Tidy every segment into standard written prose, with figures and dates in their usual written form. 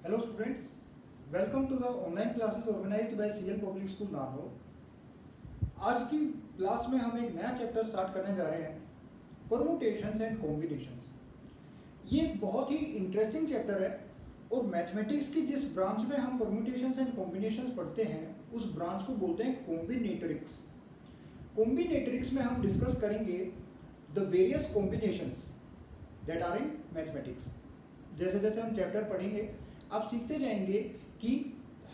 Hello students, welcome to the online classes organized by CL Public School Nagaur. आज की class में हम एक नया चैप्टर स्टार्ट करने जा रहे हैं, परमुटेशंस एंड कॉम्बिनेशंस। ये एक बहुत ही इंटरेस्टिंग चैप्टर है और मैथमेटिक्स की जिस ब्रांच में हम परमुटेशंस एंड कॉम्बिनेशंस पढ़ते हैं उस ब्रांच को बोलते हैं कॉम्बिनेटरिक्स। कॉम्बिनेटरिक्स में हम डिस्कस करेंगे the various combinations that are in mathematics. जैसे जैसे हम चैप्टर पढ़ेंगे आप सीखते जाएंगे कि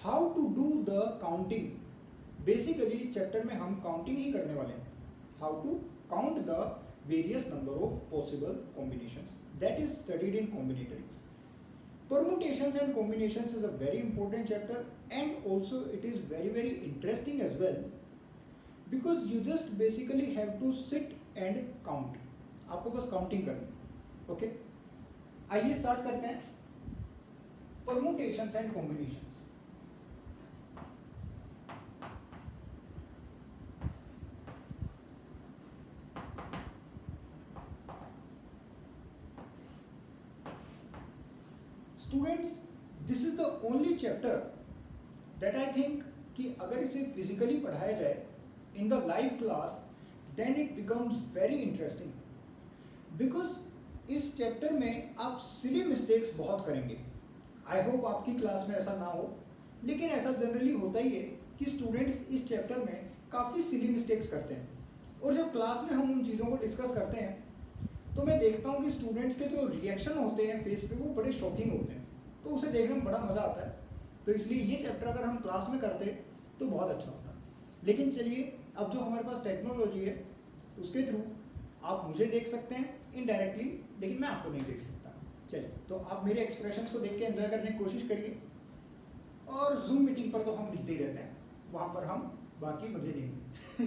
how to do the counting. Basically इस चैप्टर में हम काउंटिंग ही करने वाले हैं, how to count the various number of possible combinations that is studied in combinatorics. Permutations and combinations is a very important chapter and also it is very interesting as well because you just basically have to sit and count। आपको बस counting करनी है। Okay, आइए start करते हैं permutations and combinations। Students, this is the only chapter that I think कि अगर इसे फिजिकली पढ़ाया जाए in the live class then it becomes very interesting because इस चैप्टर में आप सिली मिस्टेक्स बहुत करेंगे। आई होप आपकी क्लास में ऐसा ना हो, लेकिन ऐसा जनरली होता ही है कि स्टूडेंट्स इस चैप्टर में काफ़ी सिली मिस्टेक्स करते हैं और जब क्लास में हम उन चीज़ों को डिस्कस करते हैं तो मैं देखता हूँ कि स्टूडेंट्स के जो रिएक्शन होते हैं फेस पे वो बड़े शॉकिंग होते हैं, तो उसे देखने में बड़ा मज़ा आता है। तो इसलिए ये चैप्टर अगर हम क्लास में करते तो बहुत अच्छा होता। लेकिन चलिए, अब जो हमारे पास टेक्नोलॉजी है उसके थ्रू आप मुझे देख सकते हैं इनडायरेक्टली, लेकिन मैं आपको नहीं देख सकता। चलिए, तो आप मेरे एक्सप्रेशंस को देख के एंजॉय करने की कोशिश करिए और जूम मीटिंग पर तो हम मिलते ही रहते हैं, वहाँ पर हम बाकी मजे लेंगे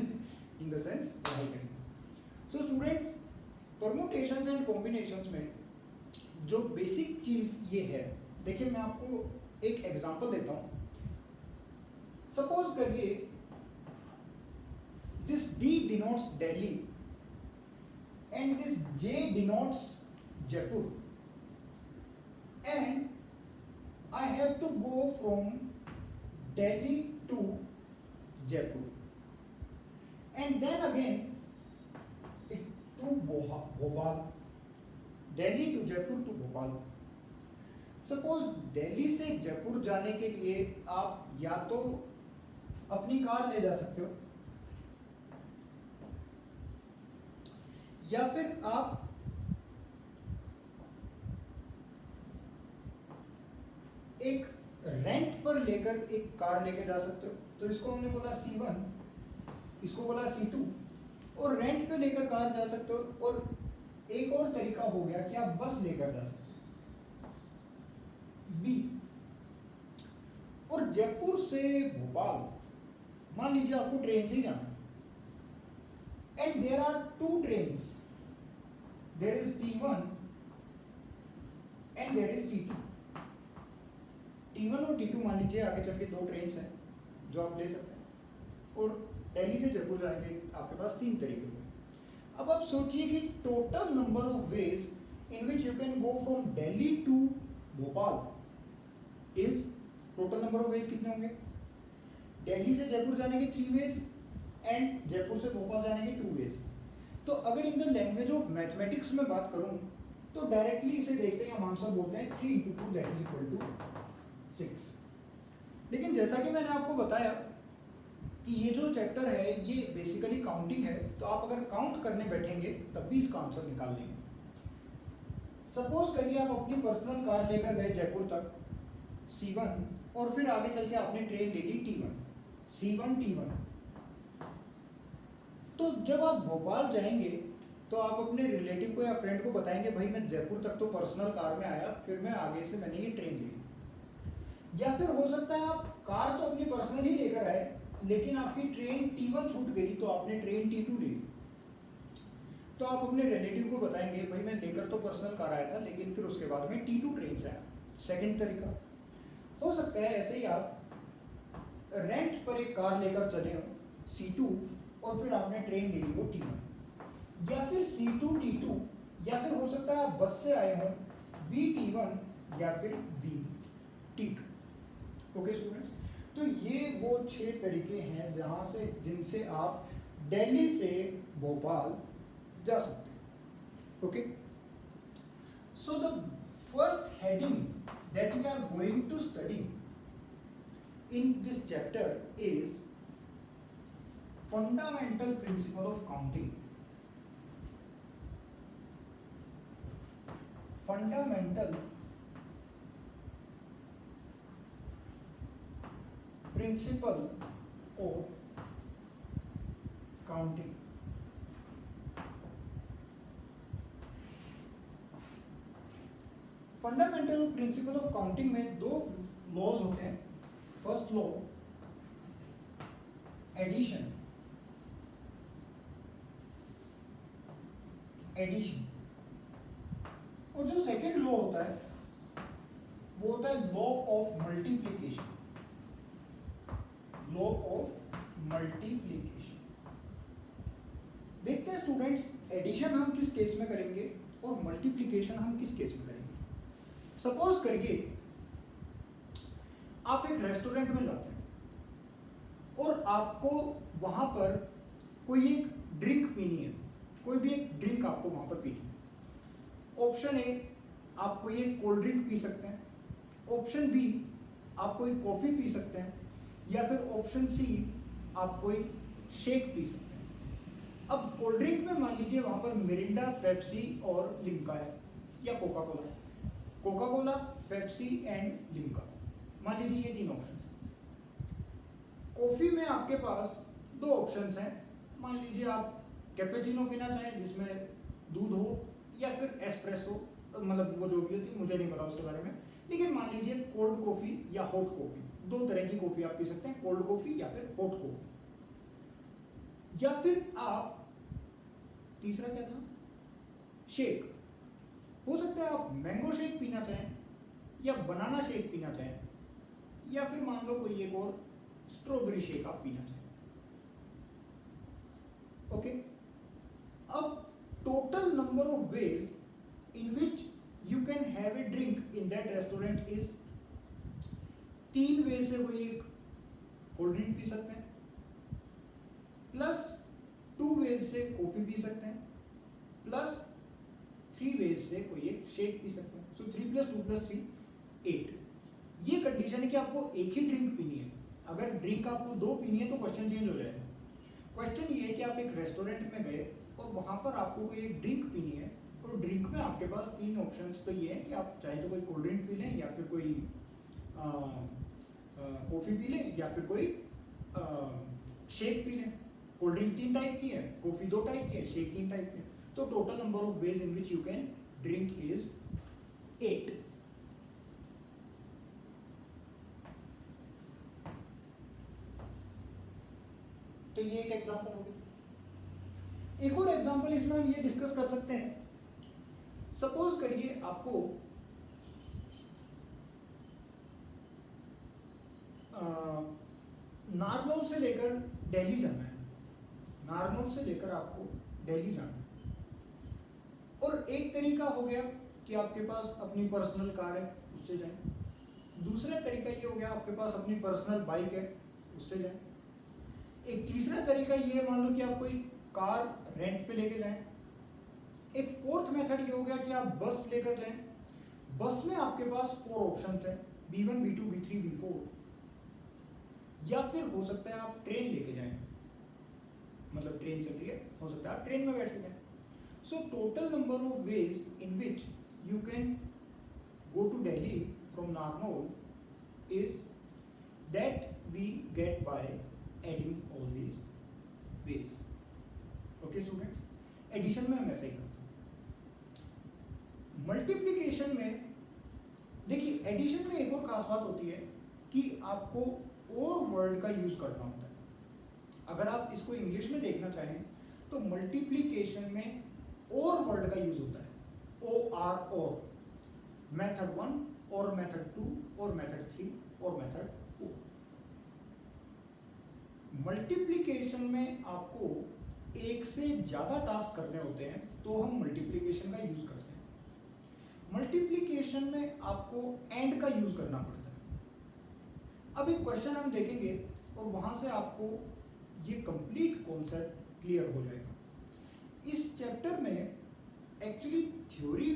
इन द सेंस पढ़ाई करेंगे। So students, permutations and combinations में जो बेसिक चीज़ ये है, देखिए मैं आपको एक एग्जांपल देता हूँ। सपोज करिए this D denotes Delhi and this J denotes Jaipur and I have to go from Delhi to Jaipur and then again it to Bhopal, Delhi to Jaipur to Bhopal। Suppose Delhi से जयपुर जाने के लिए आप या तो अपनी कार ले जा सकते हो या फिर आप एक रेंट पर लेकर एक कार लेके जा सकते हो। तो इसको हमने बोला C1, इसको बोला C2, और रेंट पे लेकर कार जा सकते हो। और एक और तरीका हो गया कि आप बस लेकर जा सकते हो B। और जयपुर से भोपाल मान लीजिए आपको ट्रेन से ही जाना है and there are two trains, there is T1 and there is T2। T1 और T2 मान लीजिए आगे चल के दो ट्रेन्स हैं जो आप ले सकते हैं और दिल्ली से जयपुर जाने के आपके पास तीन तरीके हुए। अब आप सोचिए कि total number of ways in which you can go from Delhi to Bhopal is, total number of ways कितने होंगे? दिल्ली से जयपुर जाने के 3 वेज एंड जयपुर से भोपाल जाने के 2 वेज। तो अगर in the language of mathematics में बात करूं तो डायरेक्टली इसे देखते हैं हम आंसर बोलते हैं 3 × 2 दैट इज इक्वल टू 6। लेकिन जैसा कि मैंने आपको बताया कि ये जो चैप्टर है ये बेसिकली काउंटिंग है, तो आप अगर काउंट करने बैठेंगे तब भी इसका आंसर निकाल लेंगे। सपोज करिए आप अपनी पर्सनल कार लेकर गए जयपुर तक C1 और फिर आगे चल के आपने ट्रेन ले ली T1, C1 T1। तो जब आप भोपाल जाएंगे तो आप अपने रिलेटिव को या फ्रेंड को बताएंगे भाई मैं जयपुर तक तो पर्सनल कार में आया, फिर मैं आगे से मैंने ये ट्रेन ली। या फिर हो सकता है आप कार तो अपनी पर्सनल ही लेकर आए लेकिन आपकी ट्रेन T1 छूट गई तो आपने ट्रेन T2 ले ली। तो आप अपने रिलेटिव को बताएंगे भाई मैं लेकर तो पर्सनल कार आया था लेकिन फिर उसके बाद में T2 ट्रेन से आया। सेकंड तरीका हो सकता है ऐसे ही आप रेंट पर एक कार लेकर चले हो C2 और फिर आपने ट्रेन ले ली हो T1, या फिर C2 T2, या फिर हो सकता है आप बस से आए हो B T1 या फिर B। T2। ओके स्टूडेंट्स, तो ये वो 6 तरीके हैं जहाँ से जिनसे आप दिल्ली से भोपाल जा सकते हैं। Okay, so the first heading that we are going to study in this chapter is fundamental principle of counting. Fundamental principle of counting. Fundamental principle of counting में 2 लॉज होते हैं। फर्स्ट लॉ एडिशन, और जो second law होता है वो होता है law of multiplication. Law of multiplication. देखते हैं स्टूडेंट्स, एडिशन हम किस केस में करेंगे और मल्टीप्लिकेशन हम किस केस में करेंगे। सपोज करिए आप एक रेस्टोरेंट में जाते हैं और आपको वहां पर कोई एक ड्रिंक पीनी है, कोई भी एक ड्रिंक आपको वहां पर पीनी है। ऑप्शन ए, आप कोई एक कोल्ड ड्रिंक पी सकते हैं। ऑप्शन बी, आप कोई कॉफी पी सकते हैं, या फिर ऑप्शन सी, आप कोई शेक पी सकते हैं। अब कोल्ड ड्रिंक में मान लीजिए वहां पर मिरिंडा, पेप्सी और लिम्का है, या Coca Cola. Coca Cola, Pepsi and Limca, मान लीजिए ये 3 ऑप्शन हैं। कॉफी में आपके पास 2 ऑप्शंस हैं। मान लीजिए आप कैपेचिनो पीना चाहें जिसमें दूध हो, या फिर एस्प्रेसो, मतलब वो जो भी होती है, मुझे नहीं पता उसके बारे में, लेकिन मान लीजिए कोल्ड कॉफी या हॉट कॉफी, 2 तरह की कॉफी आप पी सकते हैं, कोल्ड कॉफी या फिर हॉट कॉफी। या फिर आप, तीसरा क्या था, शेक। हो सकता है आप मैंगो शेक पीना चाहें, या बनाना शेक पीना चाहें, या फिर मान लो कोई एक और स्ट्रॉबेरी शेक आप पीना चाहें। ओके, अब total number of ways in which you can have a drink in that restaurant is 3 वे से कोई एक कोल्ड ड्रिंक पी सकते हैं, प्लस 2 वेज से कॉफी पी सकते हैं, प्लस 3 वेज से कोई एक शेक पी सकते हैं। सो 3 + 2 + 3 8। ये कंडीशन है कि आपको एक ही ड्रिंक पीनी है। अगर ड्रिंक आपको 2 पीनी है तो क्वेश्चन चेंज हो जाएगा। क्वेश्चन ये है कि आप एक रेस्टोरेंट में गए और वहां पर आपको कोई एक ड्रिंक पीनी है, और ड्रिंक में आपके पास 3 ऑप्शंस तो ये है कि आप चाहे तो कोई कोल्ड ड्रिंक पी लें, या फिर कोई कॉफ़ी पी लें, या फिर कोई शेक पी लें। कोल्ड ड्रिंक 3 टाइप की है, कॉफ़ी 2 टाइप की है, शेक 3 टाइप की है। तो total number of ways in which you can drink is 8। तो ये एक एग्जांपल हो गया। एक और एग्जांपल इसमें हम ये डिस्कस कर सकते हैं। सपोज करिए आपको नारनौल से लेकर दिल्ली जाना है। नारनौल से लेकर आपको दिल्ली जाना है, और एक तरीका हो गया कि आपके पास अपनी पर्सनल कार है, उससे जाएं। दूसरा तरीका ये हो गया आपके पास अपनी पर्सनल बाइक है, उससे जाएं। एक तीसरा तरीका ये मान लो कि आप कोई कार रेंट पे लेके जाएं। एक फोर्थ मेथड ये हो गया कि आप बस लेकर जाएं। बस में आपके पास 4 ऑप्शंस हैं, B1, B2, B3, B4। या फिर हो सकता है आप ट्रेन लेके जाएं, मतलब ट्रेन चल रही है, हो सकता है आप ट्रेन में बैठ के जाएं। So total number of ways in which you can go to Delhi from Narnaul is that we get by adding all these ways. Okay students, addition में हम ऐसा ही करते हैं। मल्टीप्लिकेशन में देखिए, एडिशन में एक और खास बात होती है कि आपको और वर्ड का यूज करना होता है। अगर आप इसको इंग्लिश में देखना चाहें तो मल्टीप्लिकेशन में और वर्ड का यूज होता है, OR और। मेथड 1 और मेथड 2 और मेथड 3 और मेथड 4। मल्टीप्लिकेशन में आपको एक से ज्यादा टास्क करने होते हैं तो हम मल्टीप्लिकेशन का यूज करते हैं। मल्टीप्लिकेशन में आपको एंड का यूज करना पड़ता है। अब एक क्वेश्चन हम देखेंगे और वहां से आपको ये कंप्लीट कॉन्सेप्ट क्लियर हो जाएगा। इस चैप्टर में एक्चुअली थ्योरी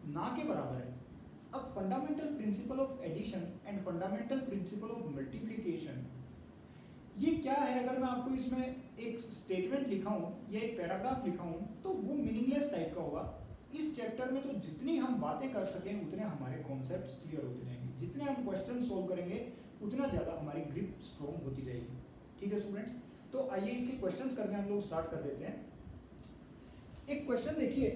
ना के बराबर है। अब fundamental principle of addition and fundamental principle of multiplication ये क्या है, अगर मैं आपको इसमें एक स्टेटमेंट लिखा हूँ या एक पैराग्राफ लिखा हूँ तो वो मीनिंगलेस टाइप का होगा। इस चैप्टर में तो जितनी हम बातें कर सकें उतने हमारे कॉन्सेप्ट्स क्लियर होते जाएंगे, जितने हम क्वेश्चन सोल्व करेंगे उतना ज़्यादा हमारी ग्रिप स्ट्रॉन्ग होती जाएगी। ठीक है स्टूडेंट्स, तो आइए इसके क्वेश्चंस करके हम लोग स्टार्ट कर देते हैं। एक क्वेश्चन देखिए,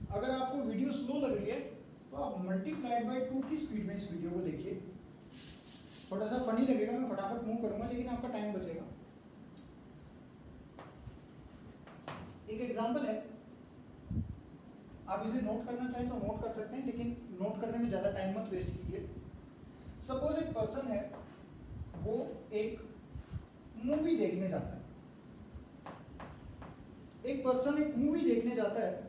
अगर आपको वीडियो स्लो लग रही है तो आप मल्टीप्लाइड बाय 2 की स्पीड में इस वीडियो को देखिए। थोड़ा सा फनी लगेगा, मैं फटाफट मूव करूंगा लेकिन आपका टाइम बचेगा। एक एग्जांपल है, आप इसे नोट करना चाहें तो नोट कर सकते हैं, लेकिन नोट करने में ज़्यादा टाइम मत वेस्ट कीजिए। सपोज एक पर्सन है, वो एक मूवी देखने जाता है। एक पर्सन एक मूवी देखने जाता है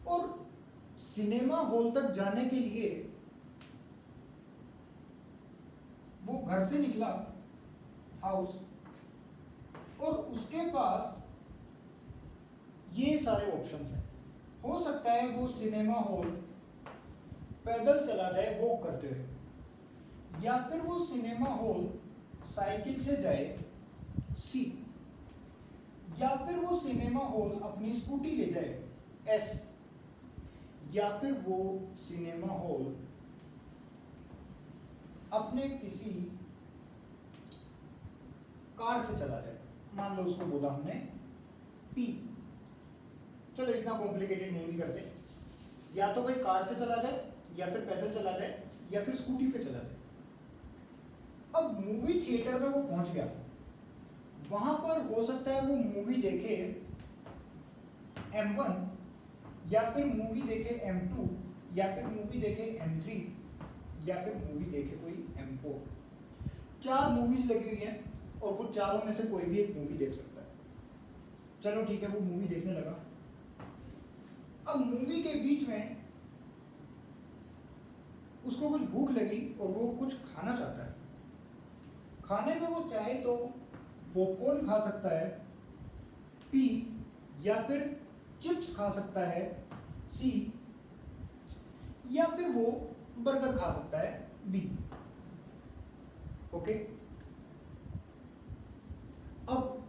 और सिनेमा हॉल तक जाने के लिए वो घर से निकला हाउस, और उसके पास ये सारे ऑप्शंस हैं। हो सकता है वो सिनेमा हॉल पैदल चला जाए वॉक करते हुए, या फिर वो सिनेमा हॉल साइकिल से जाए सी, या फिर वो सिनेमा हॉल अपनी स्कूटी ले जाए एस, या फिर वो सिनेमा हॉल अपने किसी कार से चला जाए। मान लो उसको बोला हमने पी, चलो इतना कॉम्प्लिकेटेड नहीं भी करते, या तो भाई कार से चला जाए या फिर पैदल चला जाए या फिर स्कूटी पे चला जाए। अब मूवी थिएटर में वो पहुंच गया, वहां पर हो सकता है वो मूवी देखे M1, या फिर मूवी देखे M2, या फिर मूवी देखे M3, या फिर मूवी देखे कोई M4। 4 मूवीज लगी हुई हैं और वो चारों में से कोई भी एक मूवी देख सकता है। चलो ठीक है, वो मूवी देखने लगा। अब मूवी के बीच में उसको कुछ भूख लगी और वो कुछ खाना चाहता है। खाने में वो चाहे तो पॉपकॉर्न खा सकता है पी, या फिर चिप्स खा सकता है सी, या फिर वो बर्गर खा सकता है बी। ओके, अब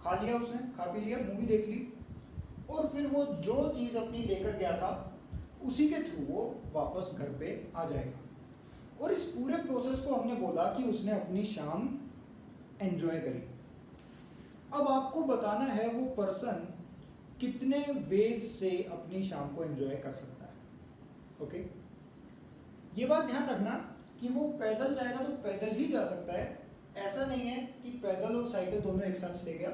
खा लिया उसने, खा पी लिया, मूवी देख ली, और फिर वो जो चीज अपनी लेकर गया था उसी के थ्रू वो वापस घर पे आ जाएगा। और इस पूरे प्रोसेस को हमने बोला कि उसने अपनी शाम एंजॉय करी। अब आपको बताना है वो पर्सन कितने वेज से अपनी शाम को एंजॉय कर सकता है। ओके, ये बात ध्यान रखना कि वो पैदल जाएगा तो पैदल ही जा सकता है, ऐसा नहीं है कि पैदल और साइकिल दोनों एक साथ ले गया।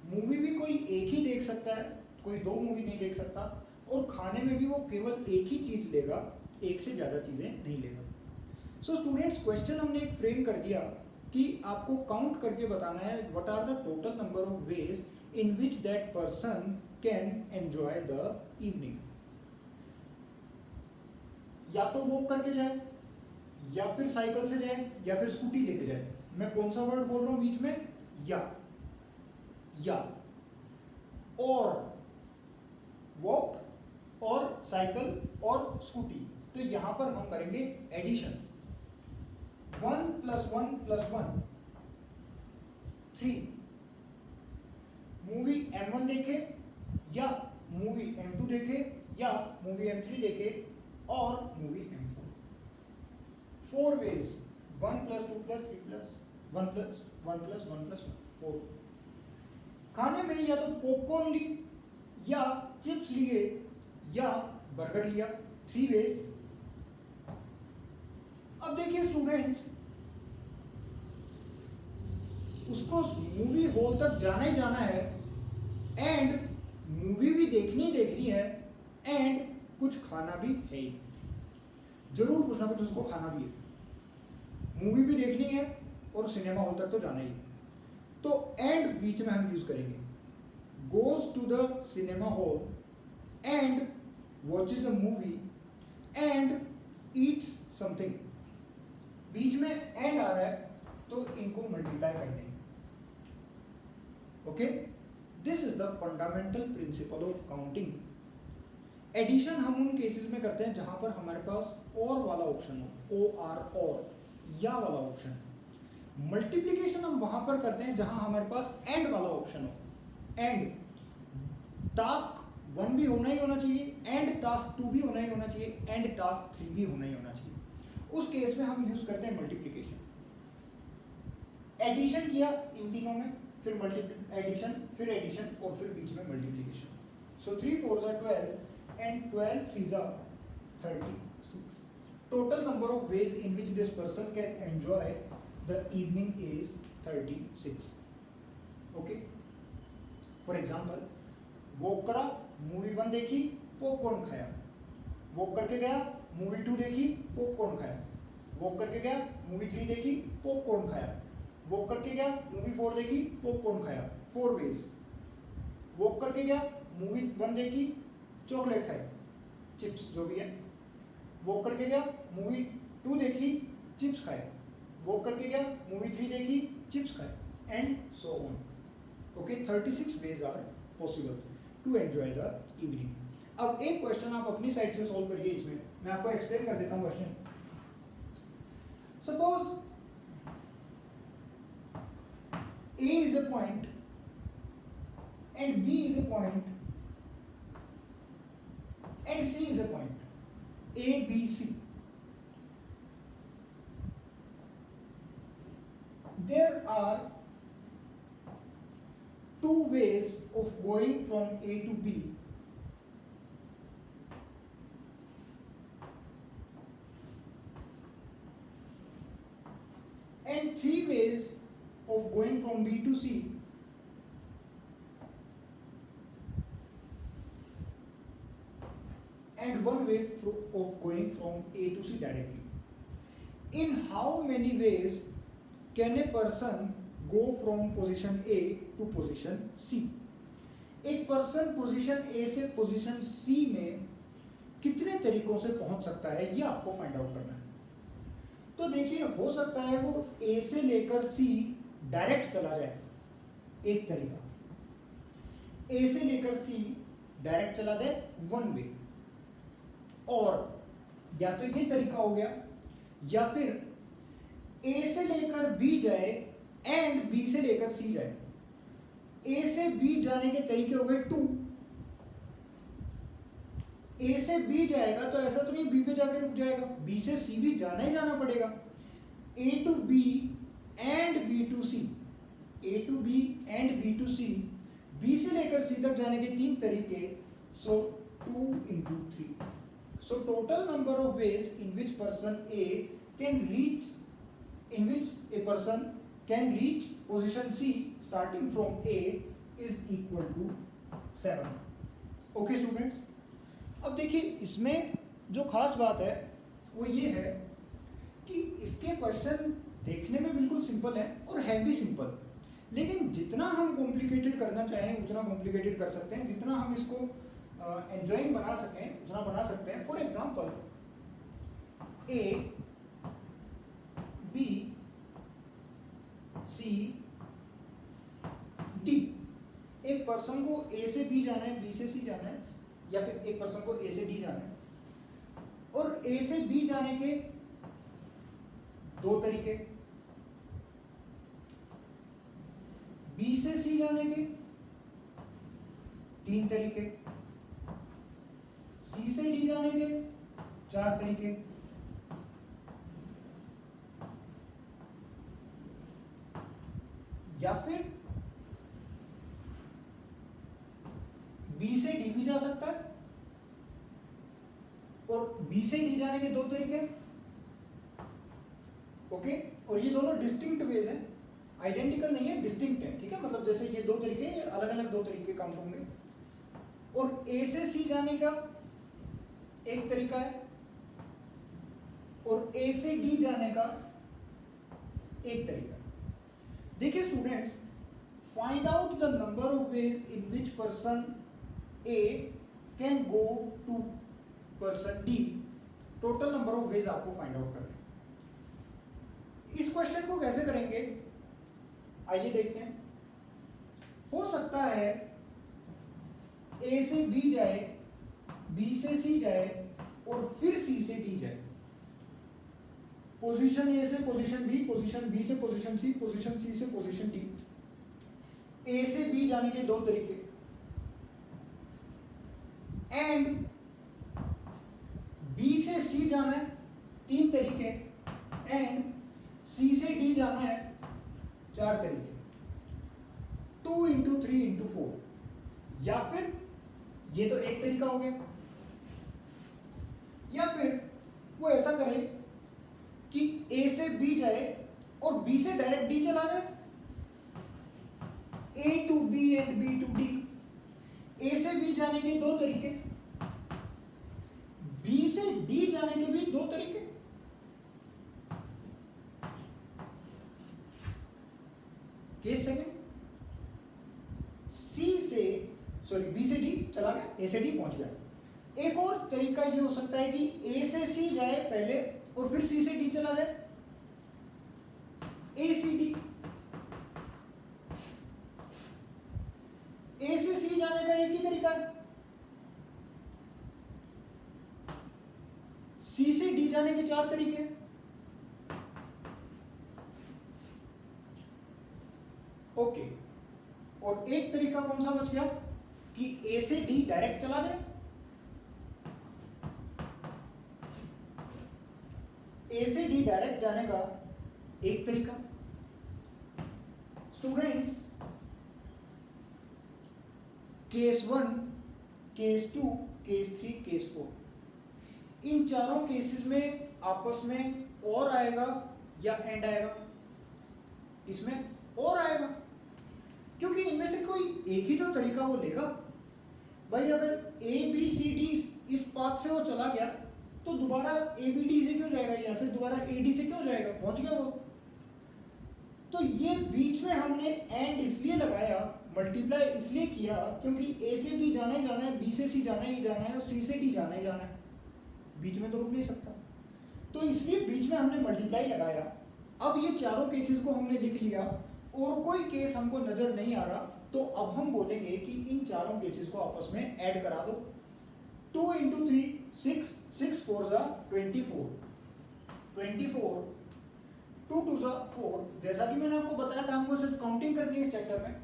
मूवी भी कोई एक ही देख सकता है, कोई 2 मूवी नहीं देख सकता, और खाने में भी वो केवल एक ही चीज लेगा, एक से ज़्यादा चीज़ें नहीं लेगा। सो स्टूडेंट्स, क्वेश्चन हमने एक फ्रेम कर दिया कि आपको काउंट करके बताना है what are the total number of ways in which that person can enjoy the evening. या तो वॉक करके जाए, या फिर साइकिल से जाए, या फिर स्कूटी लेके जाए। मैं कौन सा वर्ड बोल रहा हूं बीच में? या और वॉक और साइकिल और स्कूटी। तो यहां पर हम करेंगे एडिशन। 1 + 1 + 1 3। मूवी M1 देखे, या मूवी M2 देखे, या मूवी M3 देखे, और मूवी M4। 4 वेज, 1 + 2 + 3 + 1 + 1 + 1 + 1 4। खाने में या तो पॉपकॉर्न ली, या चिप्स लिए, या बर्गर लिया। 3 वेज। अब देखिए स्टूडेंट्स, उसको मूवी हॉल तक जाना ही जाना है, एंड मूवी भी देखनी है, एंड कुछ खाना भी है ही। जरूर कुछ ना कुछ उसको खाना भी है, मूवी भी देखनी है और सिनेमा हॉल तक तो जाना ही है। तो एंड बीच में हम यूज करेंगे, goes to the cinema hall and watches a movie and eats something. बीच में एंड आ रहा है तो इनको मल्टीप्लाई कर देंगे। Okay, this is the fundamental principle of counting. Addition हम उन केसेस में करते हैं जहां पर हमारे पास और वाला ऑप्शन हो, ओ आर और या वाला ऑप्शन। मल्टीप्लिकेशन हम वहां पर करते हैं जहां हमारे पास एंड वाला ऑप्शन हो। एंड टास्क 1 भी होना ही होना चाहिए, एंड टास्क 2 भी होना ही होना चाहिए, एंड टास्क 3 भी होना ही होना चाहिए। उस केस में हम यूज करते हैं मल्टीप्लिकेशन। एडिशन किया इन तीनों में, फिर एडिशन, फिर एडिशन और फिर बीच में multiplication. So 3 4s are 12 and 12 3s are 36. Total number of ways in which this person can enjoy the evening is 36. Okay. For example, walk करा, मूवी 1 देखी, पॉपकॉर्न खाया। वॉक करके गया, मूवी 2 देखी, पॉपकॉर्न खाया। वॉक करके गया, मूवी 3 देखी, पॉपकॉर्न खाया। वॉक करके गया, मूवी 4 देखी, पॉपकॉर्न खाया। 4 वेज। वॉक करके गया, मूवी 1 देखी, चॉकलेट खाई, चिप्स जो भी है। वॉक करके गया, मूवी 2 देखी, चिप्स खाए। वॉक करके गया, मूवी 3 देखी, चिप्स खाए, and so on. Okay, 36 ways are possible to enjoy the evening. अब एक क्वेश्चन आप अपनी साइड से सॉल्व करिए, इसमें मैं आपको एक्सप्लेन कर देता हूँ question. Suppose A is a point and B is a point and C is a point, A, B, C. There are 2 ways of going from A to B and 3 ways of going from B to C and 1 way of going from A to C directly. In how many ways can a person go from position A to position C? एक person position A से position C में कितने तरीकों से पहुंच सकता है, ये आपको फाइंड आउट करना है। तो देखिए, हो सकता है वो A से लेकर C डायरेक्ट चला जाए, एक तरीका। A से लेकर C डायरेक्ट चला जाए, 1 वे। और या तो ये तरीका हो गया, या फिर A से लेकर B जाए एंड B से लेकर C जाए। A से B जाने के तरीके हो गए 2। A से B जाएगा तो ऐसा तो नहीं B पे जाके रुक जाएगा, B से C भी जाना ही जाना पड़ेगा। A to B and B to C, A to B and B to C, B से लेकर C तक जाने के 3 तरीके, so 2 into 3. So total number of ways in which person A can reach, in which a person can reach position C starting from A is equal to 7. Okay students? अब देखिए, इसमें जो खास बात है वो ये है कि इसके क्वेश्चन देखने में बिल्कुल सिंपल है और है भी सिंपल, लेकिन जितना हम कॉम्प्लिकेटेड करना चाहें उतना कॉम्प्लिकेटेड कर सकते हैं, जितना हम इसको एंजॉइंग बना सकें उतना बना सकते हैं। For example, A, B, C, D। एक पर्सन को A से B जाना है, B से C जाना है, या फिर एक पर्सन को A से D जाना है, और A से B जाने के 2 तरीके, B से C जाने के 3 तरीके, C से D जाने के 4 तरीके, या फिर B से D भी जा सकता है, और B से D जाने के 2 तरीके। ओके, और ये दोनों डिस्टिंक्ट वेज हैं, आइडेंटिकल नहीं है, डिस्टिंक्ट है। ठीक है, मतलब जैसे ये 2 तरीके, ये अलग अलग 2 तरीके काम होंगे। और A से C जाने का एक तरीका है, और ए से डी जाने का एक तरीका। देखिए students, find out the number of ways in which person A can go to person D. Total number of ways आपको फाइंड आउट करना है। इस क्वेश्चन को कैसे करेंगे आइए देखते हैं। हो सकता है ए से बी जाए, बी से सी जाए और फिर सी से डी जाए। पोजीशन ए से पोजीशन बी से पोजीशन सी, पोजीशन सी से पोजीशन डी। ए से बी जाने के दो तरीके एंड बी से सी जाना है तीन तरीके एंड सी से डी जाना है चार तरीके। 2 इंटू 3 इंटू 4। या फिर ये तो एक तरीका हो गया, या फिर वो ऐसा करे कि ए से बी जाए और बी से डायरेक्ट डी चला जाए। A to B and B to D. A से बी जाने के दो तरीके, बी से डी जाने के भी दो तरीके। केस सेकंड, बी से डी चला गया, ए से डी पहुंच गया। एक और तरीका ये हो सकता है कि ए से सी जाए पहले और फिर सी से डी चला जाए। ए सी डी। ए से सी जाने का एक ही तरीका है, सी से डी जाने के चार तरीके हैं। ओके, और एक तरीका कौन सा बच गया कि ए से डी डायरेक्ट चला जाए। ए से डी डायरेक्ट जाने का एक तरीका। Students, case 1, case 2, case 3, case 4, इन चारों केसेस में आपस में और आएगा या एंड आएगा? इसमें और आएगा, क्योंकि इनमें से कोई एक ही जो तरीका वो लेगा। भाई अगर ए बी सी डी इस पाथ से वो चला गया तो दोबारा ए बी डी से क्यों जाएगा या फिर दोबारा ए डी से क्यों जाएगा? पहुंच गया वो। तो ये बीच में हमने एंड इसलिए लगाया, मल्टीप्लाई इसलिए किया क्योंकि ए से बी जाना ही जाना है, बी से सी जाना ही जाना है और सी से डी जाना ही जाना है, बीच में तो रुक नहीं सकता। तो इसलिए बीच में हमने मल्टीप्लाई लगाया। अब ये चारों केसेस को हमने लिख लिया और कोई केस हमको नजर नहीं आ रहा, तो अब हम बोलेंगे कि इन चारों केसेस को आपस में ऐड करा दो। 2 इंटू 3 6, 6 4 जा 24, 24, 2 2 जा 4। जैसा कि मैंने आपको बताया था हमको सिर्फ काउंटिंग करनी है इस चैप्टर में।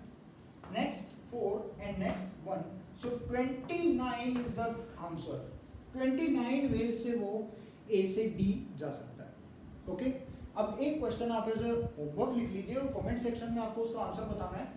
Next 4 and next 1, so 29 is the answer. 29 ways से वो ए से डी जा सकता है। ओके, अब एक क्वेश्चन आप ऐसे होमवर्क लिख लीजिए और कमेंट सेक्शन में आपको उसका आंसर बताना है।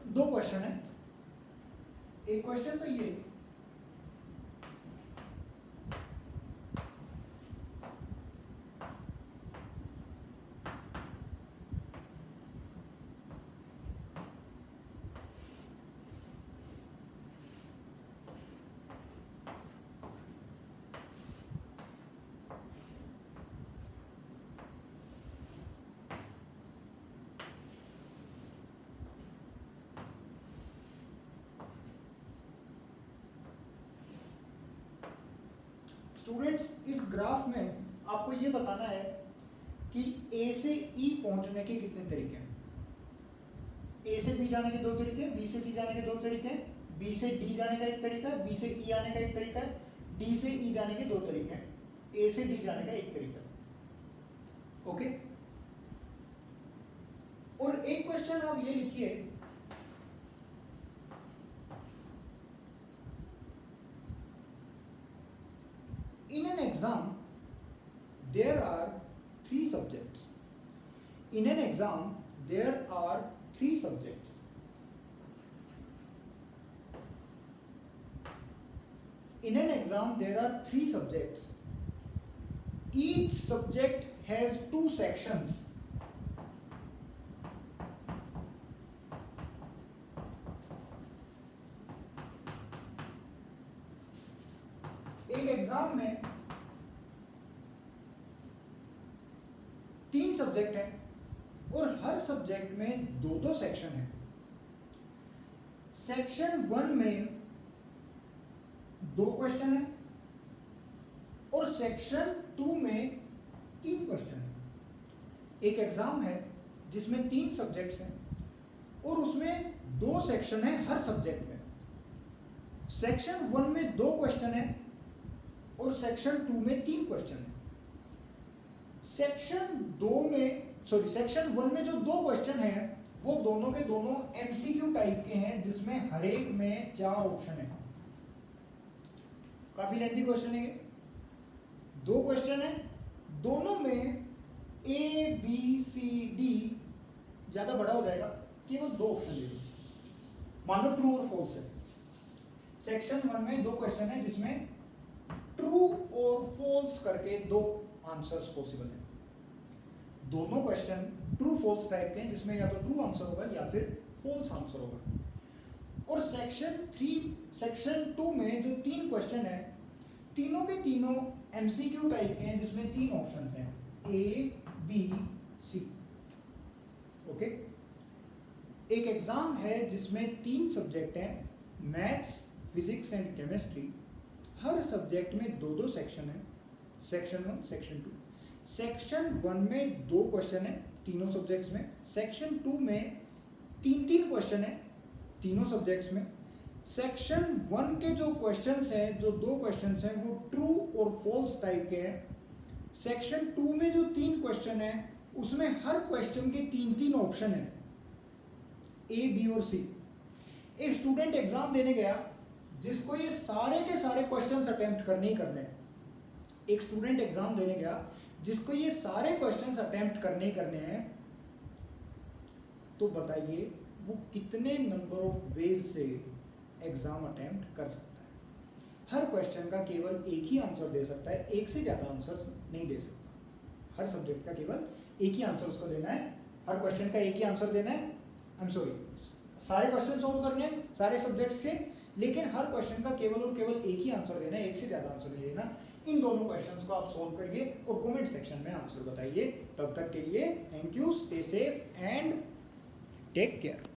दो क्वेश्चन है, एक क्वेश्चन तो ये स्टूडेंट्स, इस ग्राफ में आपको ये बताना है कि ए से ई पहुंचने के कितने तरीके हैं। ए से बी जाने के दो तरीके, बी से सी जाने के दो तरीके, बी से डी जाने का एक तरीका, बी से ई आने का एक तरीका, डी से ई जाने के दो तरीके, ए से डी जाने का एक तरीका। ओके, और एक क्वेश्चन आप ये लिखिए, in an exam there are 3 subjects. In an exam there are 3 subjects. In an exam, there are 3 subjects. Each subject has 2 sections. एक एग्जाम में 3 सब्जेक्ट हैं और हर सब्जेक्ट में 2-2 सेक्शन हैं. सेक्शन 1 में 2 क्वेश्चन है और सेक्शन 2 में 3 क्वेश्चन है. एक एग्जाम है जिसमें 3 सब्जेक्ट्स हैं और उसमें 2 सेक्शन है हर सब्जेक्ट में. सेक्शन 1 में 2 क्वेश्चन है और सेक्शन 2 में 3 क्वेश्चन है. सेक्शन 1 में जो 2 क्वेश्चन हैं वो दोनों के दोनों एमसीक्यू टाइप के हैं, जिसमें हर एक में 4 ऑप्शन है. काफी लेंथी क्वेश्चन है. 2 क्वेश्चन है, दोनों में ए बी सी डी ज्यादा बड़ा हो जाएगा, केवल 2 ऑप्शन ले लो. मान लो ट्रू और फॉल्स है. सेक्शन 1 में 2 क्वेश्चन है जिसमें ट्रू और फॉल्स करके 2 आंसर्स पॉसिबल हैं. दोनों क्वेश्चन ट्रू फॉल्स टाइप के हैं, जिसमें या तो ट्रू आंसर होगा या फिर फॉल्स आंसर होगा. और सेक्शन 2 में जो 3 क्वेश्चन है, तीनों के तीनों एमसीक्यू टाइप के हैं, जिसमें 3 ऑप्शंस हैं, ए बी सी. ओके. एक एग्जाम है जिसमें 3 सब्जेक्ट हैं, maths, physics and chemistry. Her subject में 2-2 सेक्शन है, सेक्शन 1, सेक्शन 2. सेक्शन 1 में 2 क्वेश्चन है तीनों सब्जेक्ट्स में. सेक्शन 2 में 3-3 क्वेश्चन है तीनों सब्जेक्ट्स में. सेक्शन 1 के जो क्वेश्चंस हैं, जो 2 क्वेश्चंस हैं, वो ट्रू और फॉल्स टाइप के हैं. सेक्शन 2 में जो 3 क्वेश्चन है उसमें हर क्वेश्चन के 3-3 ऑप्शन है, ए बी और सी. एक स्टूडेंट एग्जाम देने गया जिसको ये सारे के सारे क्वेश्चंस अटेम्प्ट करने ही करने हैं. एक स्टूडेंट एग्जाम देने गया जिसको ये सारे क्वेश्चंस अटेम्प्ट करने ही करने हैं. तो बताइए वो कितने नंबर ऑफ वेज से एग्जाम अटेम्प्ट कर सकता है. हर क्वेश्चन का केवल एक ही आंसर दे सकता है, एक से ज़्यादा आंसर नहीं दे सकता. हर सब्जेक्ट का केवल एक ही आंसर उसको देना है, हर क्वेश्चन का एक ही आंसर देना है. आई एम सॉरी, सारे क्वेश्चन सॉल्व करने हैं सारे सब्जेक्ट्स के, लेकिन हर क्वेश्चन का केवल और केवल एक ही आंसर देना है, एक से ज़्यादा आंसर नहीं देना. इन दोनों क्वेश्चंस को आप सॉल्व करिए और कमेंट सेक्शन में आंसर बताइए. तब तक के लिए thank you, stay safe and take care.